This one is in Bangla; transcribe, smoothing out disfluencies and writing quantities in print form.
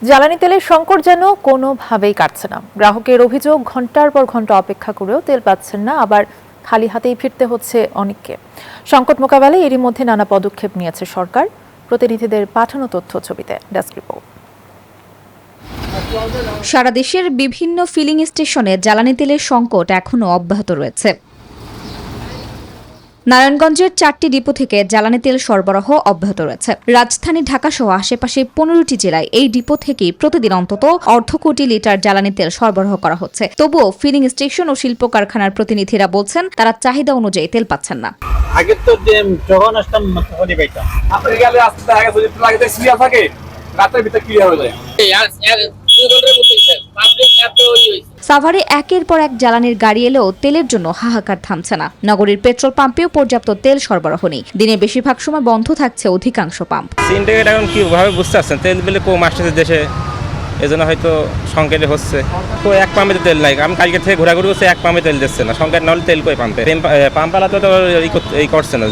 জ্বালানি তেলের সংকট যেন কোনোভাবেই কাটছে না। গ্রাহকের অভিযোগ, ঘন্টার পর ঘন্টা অপেক্ষা করেও তেল পাচ্ছেন না, আবার খালি হাতেই ফিরতে হচ্ছে অনেককে। সংকট মোকাবেলায় এরই মধ্যে নানা পদক্ষেপ নিয়েছে সরকার। প্রতিনিধিদের পাঠানো তথ্য ছবিতে ডেস্ক রিপোর্ট। সারা দেশের বিভিন্ন ফিলিং স্টেশনে জ্বালানি তেলের সংকট এখনও অব্যাহত রয়েছে। নারায়ণগঞ্জের 4টি ডিপো থেকে জ্বালানি তেল সরবরাহ অব্যাহত রয়েছে। রাজধানী ঢাকা সহ আশেপাশে 15টি জেলায় এই ডিপো থেকেই প্রতিদিন অন্তত 1/2 কোটি লিটার জ্বালানি তেল সরবরাহ করা হচ্ছে। তবুও ফিলিং স্টেশন ও শিল্প কারখানার প্রতিনিধিরা বলছেন তারা চাহিদা অনুযায়ী তেল পাচ্ছেন না। আগে তো যখন আসতাম তখনই পাইতাম। আপনি গেলে আসতে আগে যদি লাগে সিরিয়াল থাকে রাতের ভিতরে ক্লিয়ার হয়ে যায়। সাভারে একের পর এক জ্বালানির গাড়ি এলেও তেলের জন্য হাহাকার থামছে না। নগরীর পেট্রোল পাম্পেও পর্যাপ্ত তেল সরবরাহ নেই। দিনের বেশিরভাগ সময় বন্ধ থাকছে অধিকাংশ পাম্প। সিন্ডিকেট এখন কিভাবে বুঝতে পারছেন, তেল বিলে কম আসতেছে দেশে, এজন্য হয়তো সংকটে হচ্ছে। তো এক পাম্পে তো তেল নাই। আমি কালকে থেকে ঘোরাঘুরি করছি, এক পাম্পে তেল দিচ্ছে না। সংকট না হলে তেল কই পাম্পে, পাম্পালা তো এই করছে না।